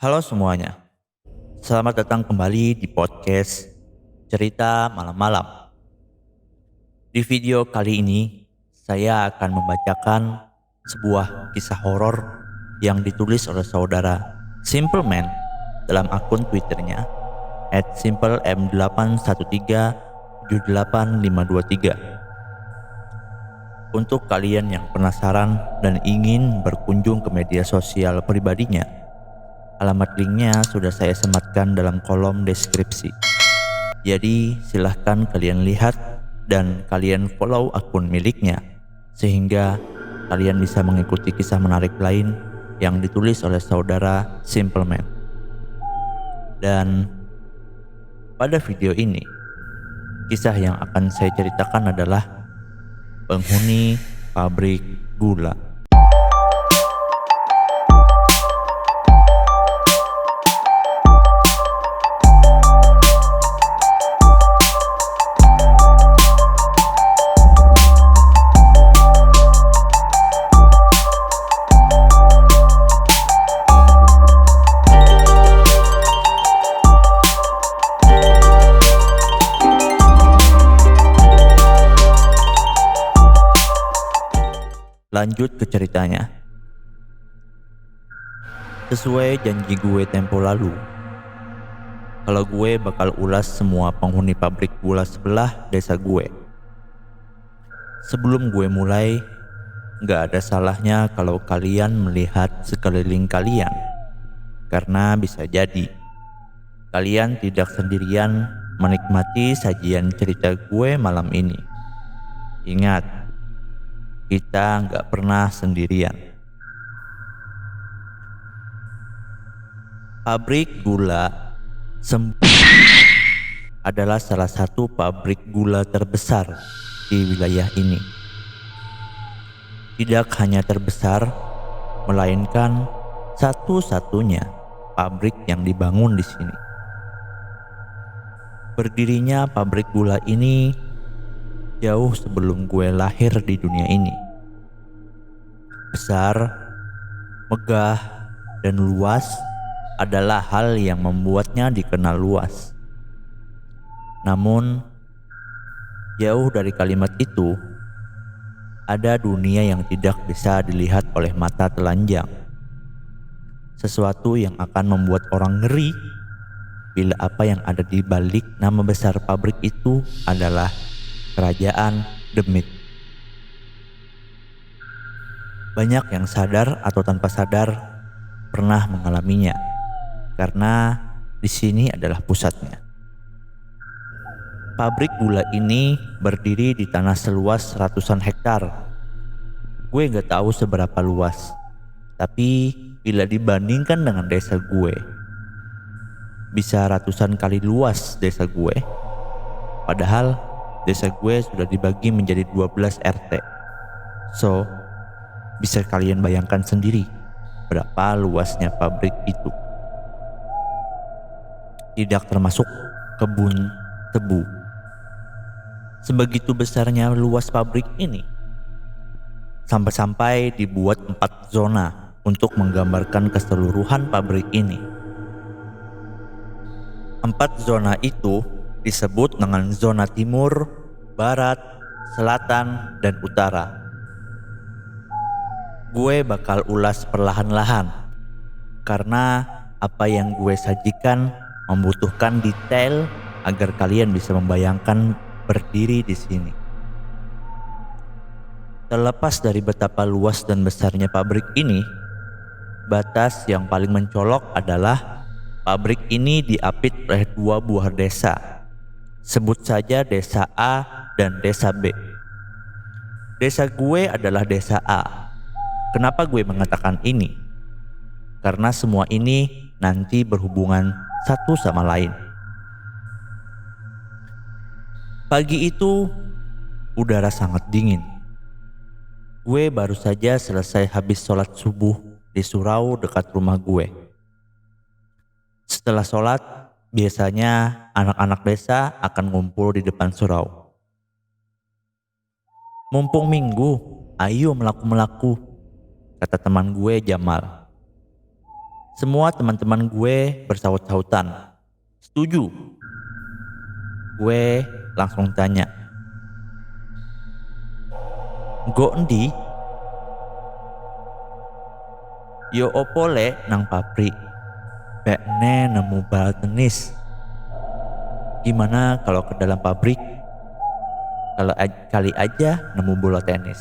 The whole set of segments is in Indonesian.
Halo semuanya, selamat datang kembali di podcast Cerita Malam-Malam. Di video kali ini, saya akan membacakan sebuah kisah horor yang ditulis oleh saudara Simpleman dalam akun Twitternya @simplem813785523. Untuk kalian yang penasaran dan ingin berkunjung ke media sosial pribadinya, alamat linknya sudah saya sematkan dalam kolom deskripsi. Jadi silahkan kalian lihat dan kalian follow akun miliknya, sehingga kalian bisa mengikuti kisah menarik lain yang ditulis oleh saudara Simpleman. Dan pada video ini, kisah yang akan saya ceritakan adalah penghuni pabrik gula. Lanjut ke ceritanya. Sesuai janji gue tempo lalu, kalau gue bakal ulas semua penghuni pabrik gula sebelah desa gue. Sebelum gue mulai, gak ada salahnya kalau kalian melihat sekeliling kalian, karena bisa jadi kalian tidak sendirian menikmati sajian cerita gue malam ini. Ingat, kita nggak pernah sendirian. Pabrik gula adalah salah satu pabrik gula terbesar di wilayah ini. Tidak hanya terbesar, melainkan satu-satunya pabrik yang dibangun di sini. Berdirinya pabrik gula ini jauh sebelum gue lahir di dunia ini. Besar, megah, dan luas adalah hal yang membuatnya dikenal luas. Namun, jauh dari kalimat itu, ada dunia yang tidak bisa dilihat oleh mata telanjang. Sesuatu yang akan membuat orang ngeri bila apa yang ada di balik nama besar pabrik itu adalah Kerajaan Demit. Banyak yang sadar atau tanpa sadar pernah mengalaminya, karena di sini adalah pusatnya. Pabrik gula ini berdiri di tanah seluas ratusan hektar. Gue gak tahu seberapa luas, tapi bila dibandingkan dengan desa gue, bisa ratusan kali luas desa gue. Padahal desa gue sudah dibagi menjadi 12 RT. So, bisa kalian bayangkan sendiri berapa luasnya pabrik itu. Tidak termasuk kebun tebu. Sebegitu besarnya luas pabrik ini, sampai-sampai dibuat 4 zona untuk menggambarkan keseluruhan pabrik ini. 4 zona itu disebut dengan zona timur, barat, selatan, dan utara. Gue bakal ulas perlahan-lahan, karena apa yang gue sajikan membutuhkan detail agar kalian bisa membayangkan berdiri di sini. Terlepas dari betapa luas dan besarnya pabrik ini, batas yang paling mencolok adalah pabrik ini diapit oleh 2 buah desa. Sebut saja desa A dan desa B. Desa gue adalah desa A. Kenapa gue mengatakan ini? Karena semua ini nanti berhubungan satu sama lain. Pagi itu, udara sangat dingin. Gue baru saja selesai habis sholat subuh di surau dekat rumah gue. Setelah sholat, biasanya anak-anak desa akan ngumpul di depan surau. Mumpung minggu, ayo melaku-melaku, kata teman gue Jamal. Semua teman-teman gue bersaut-sautan, setuju. Gue langsung tanya, "Go endi?" "Yo opo le nang pabrik. Bekne nemu bal tenis. Gimana kalau ke dalam pabrik? Kali aja nemu bola tenis."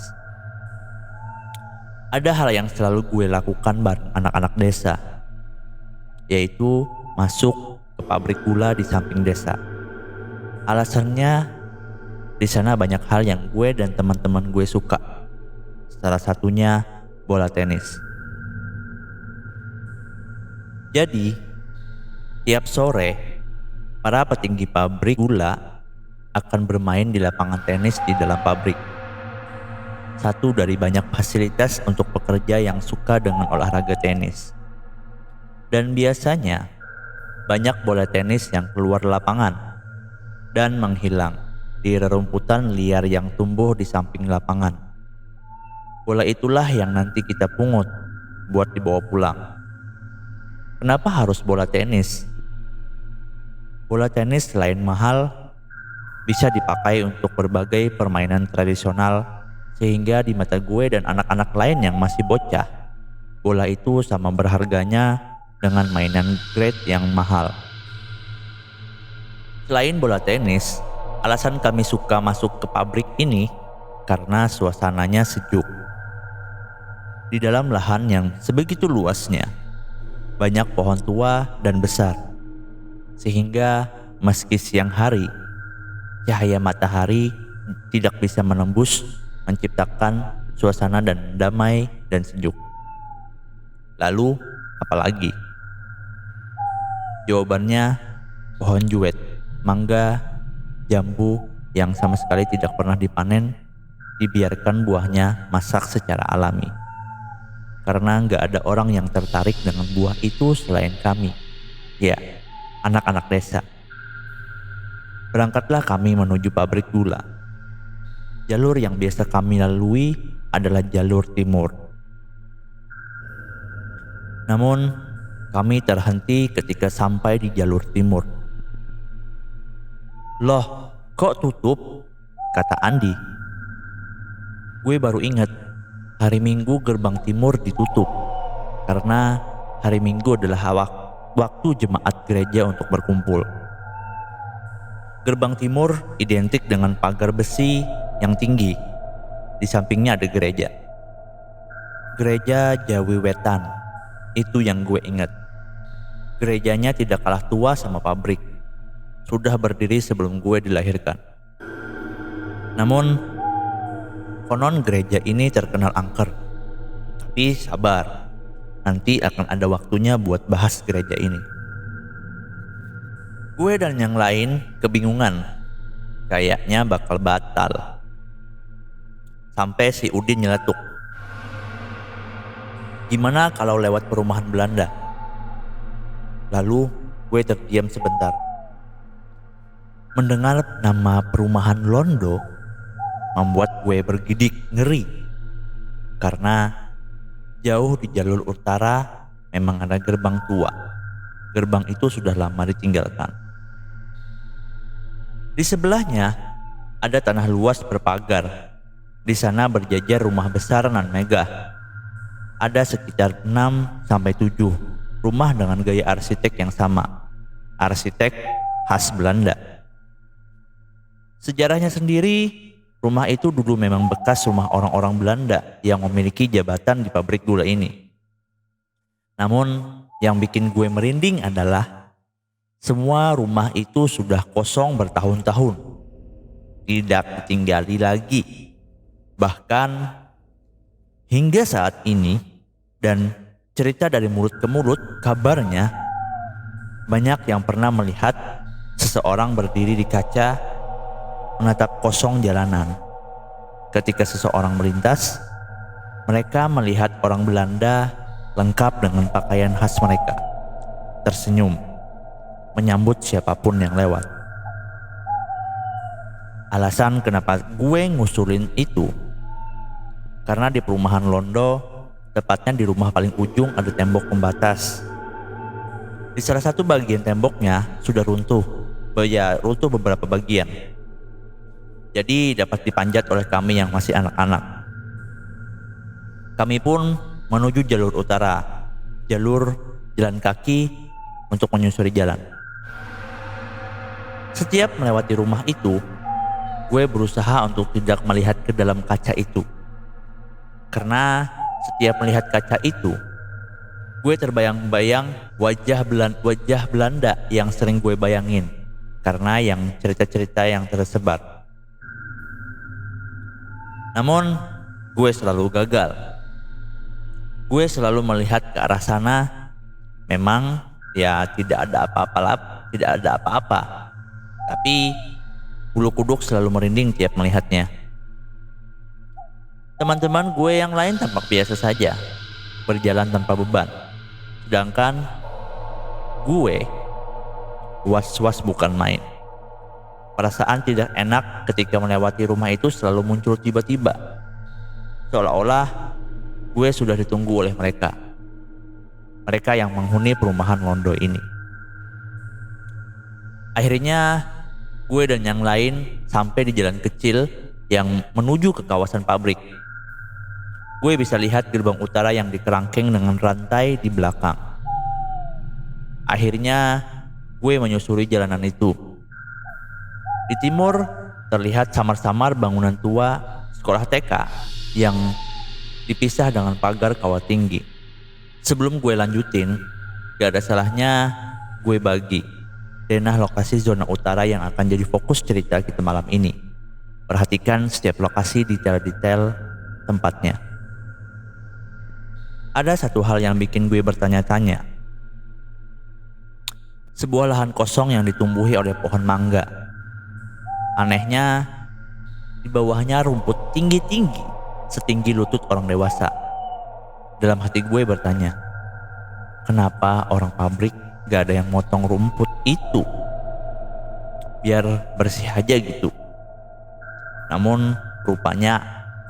Ada hal yang selalu gue lakukan bareng anak-anak desa, yaitu masuk ke pabrik gula di samping desa. Alasannya, di sana banyak hal yang gue dan teman-teman gue suka. Salah satunya bola tenis. Jadi, tiap sore, para petinggi pabrik gula akan bermain di lapangan tenis di dalam pabrik. Satu dari banyak fasilitas untuk pekerja yang suka dengan olahraga tenis. Dan biasanya, banyak bola tenis yang keluar lapangan dan menghilang di rerumputan liar yang tumbuh di samping lapangan. Bola itulah yang nanti kita pungut buat dibawa pulang. Kenapa harus bola tenis? Bola tenis selain mahal, bisa dipakai untuk berbagai permainan tradisional, sehingga di mata gue dan anak-anak lain yang masih bocah, bola itu sama berharganya dengan mainan grade yang mahal. Selain bola tenis, alasan kami suka masuk ke pabrik ini karena suasananya sejuk. Di dalam lahan yang sebegitu luasnya, banyak pohon tua dan besar, sehingga meski siang hari, cahaya matahari tidak bisa menembus, menciptakan suasana dan damai dan sejuk. Lalu, apalagi? Jawabannya, pohon juwet, mangga, jambu yang sama sekali tidak pernah dipanen, dibiarkan buahnya masak secara alami. Karena nggak ada orang yang tertarik dengan buah itu selain kami. Ya, anak-anak desa. Berangkatlah kami menuju pabrik gula. Jalur yang biasa kami lalui adalah jalur timur. Namun, kami terhenti ketika sampai di jalur timur. "Loh, kok tutup?" kata Andi. Gue baru ingat, hari Minggu gerbang timur ditutup karena hari Minggu adalah waktu jemaat gereja untuk berkumpul. Gerbang timur identik dengan pagar besi yang tinggi. Di sampingnya ada gereja. Gereja Jawi Wetan, itu yang gue ingat. Gerejanya tidak kalah tua sama pabrik. Sudah berdiri sebelum gue dilahirkan. Namun, konon gereja ini terkenal angker. Tapi sabar, nanti akan ada waktunya buat bahas gereja ini. Gue dan yang lain kebingungan. Kayaknya bakal batal. Sampai si Udin nyeletuk, "Gimana kalau lewat perumahan Belanda?" Lalu gue terdiam sebentar. Mendengar nama perumahan Londo membuat gue bergidik ngeri. Karena jauh di jalur utara memang ada gerbang tua. Gerbang itu sudah lama ditinggalkan. Di sebelahnya ada tanah luas berpagar. Di sana berjajar rumah besar nan megah. Ada sekitar 6-7 rumah dengan gaya arsitek yang sama. Arsitek khas Belanda. Sejarahnya sendiri, rumah itu dulu memang bekas rumah orang-orang Belanda yang memiliki jabatan di pabrik gula ini. Namun, yang bikin gue merinding adalah semua rumah itu sudah kosong bertahun-tahun. Tidak ditinggali lagi. Bahkan hingga saat ini, dan cerita dari mulut ke mulut, kabarnya banyak yang pernah melihat seseorang berdiri di kaca menatap kosong jalanan. Ketika seseorang melintas, mereka melihat orang Belanda lengkap dengan pakaian khas mereka, tersenyum, menyambut siapapun yang lewat. Alasan kenapa gue ngusulin itu, karena di perumahan Londo, tepatnya di rumah paling ujung ada tembok pembatas Di salah satu bagian temboknya sudah runtuh, runtuh beberapa bagian. Jadi dapat dipanjat oleh kami yang masih anak-anak. Kami pun menuju jalur utara, jalur jalan kaki untuk menyusuri jalan. Setiap melewati rumah itu, gue berusaha untuk tidak melihat ke dalam kaca itu. Karena setiap melihat kaca itu, gue terbayang-bayang wajah Belanda yang sering gue bayangin. Karena yang cerita-cerita yang tersebar. Namun, gue selalu gagal. Gue selalu melihat ke arah sana. Memang ya tidak ada apa-apa. Tapi bulu kuduk selalu merinding tiap melihatnya. Teman-teman gue yang lain tampak biasa saja, berjalan tanpa beban. Sedangkan gue was-was bukan main. Perasaan tidak enak ketika melewati rumah itu selalu muncul tiba-tiba. Seolah-olah gue sudah ditunggu oleh mereka. Mereka yang menghuni perumahan Londo ini. Akhirnya gue dan yang lain sampai di jalan kecil yang menuju ke kawasan pabrik. Gue bisa lihat gerbang utara yang dikerangkeng dengan rantai di belakang. Akhirnya gue menyusuri jalanan itu. Di timur terlihat samar-samar bangunan tua sekolah TK yang dipisah dengan pagar kawat tinggi. Sebelum gue lanjutin, gak ada salahnya gue bagi denah lokasi zona utara yang akan jadi fokus cerita kita malam ini. Perhatikan setiap lokasi detail-detail tempatnya. Ada satu hal yang bikin gue bertanya-tanya. Sebuah lahan kosong yang ditumbuhi oleh pohon mangga. Anehnya, di bawahnya rumput tinggi-tinggi, setinggi lutut orang dewasa. Dalam hati gue bertanya, kenapa orang pabrik gak ada yang motong rumput itu? Biar bersih aja gitu. Namun rupanya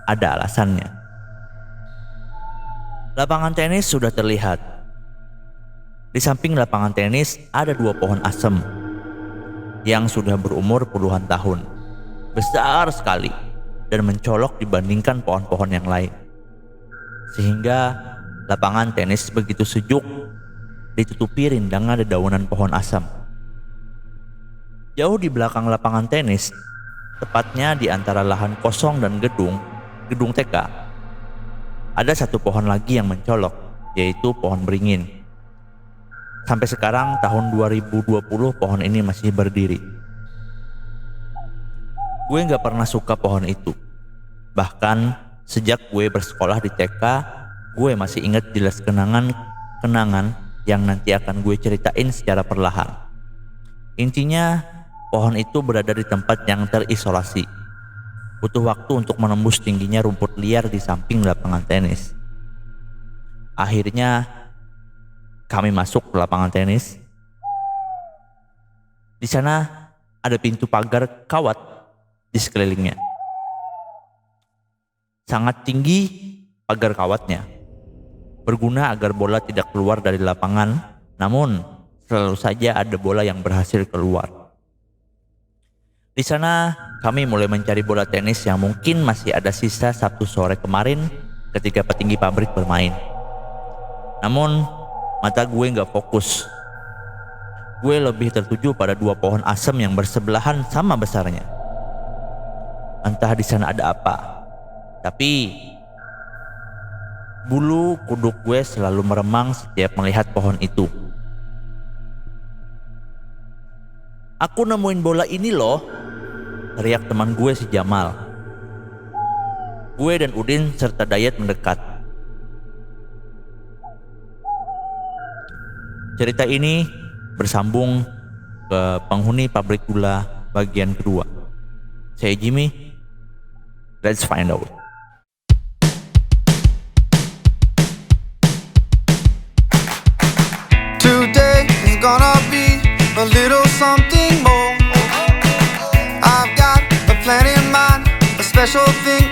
ada alasannya. Lapangan tenis sudah terlihat. Di samping lapangan tenis ada 2 pohon asem yang sudah berumur puluhan tahun. Besar sekali dan mencolok dibandingkan pohon-pohon yang lain. Sehingga lapangan tenis begitu sejuk ditutupi rindangan dedaunan pohon asam. Jauh di belakang lapangan tenis, tepatnya di antara lahan kosong dan gedung TK, ada satu pohon lagi yang mencolok, yaitu pohon beringin. Sampai sekarang tahun 2020 pohon ini masih berdiri. Gue gak pernah suka pohon itu. Bahkan sejak gue bersekolah di TK, gue masih ingat jelas kenangan yang nanti akan gue ceritain secara perlahan. Intinya, pohon itu berada di tempat yang terisolasi. Butuh waktu untuk menembus tingginya rumput liar di samping lapangan tenis. Akhirnya, kami masuk ke lapangan tenis. Di sana ada pintu pagar kawat di sekelilingnya. Sangat tinggi pagar kawatnya, berguna agar bola tidak keluar dari lapangan, namun selalu saja ada bola yang berhasil keluar. Di sana kami mulai mencari bola tenis yang mungkin masih ada sisa Sabtu sore kemarin ketika petinggi pabrik bermain. Namun mata gue gak fokus. Gue lebih tertuju pada 2 pohon asem yang bersebelahan sama besarnya. Entah di sana ada apa, tapi bulu kuduk gue selalu meremang setiap melihat pohon itu. Aku nemuin bola ini loh, teriak teman gue si Jamal. Gue dan Udin serta Dayat mendekat. Cerita ini bersambung ke penghuni pabrik gula bagian kedua. Saya Jimmy, let's find out. Today is gonna be a little something more. I've got a plan in mind, a special thing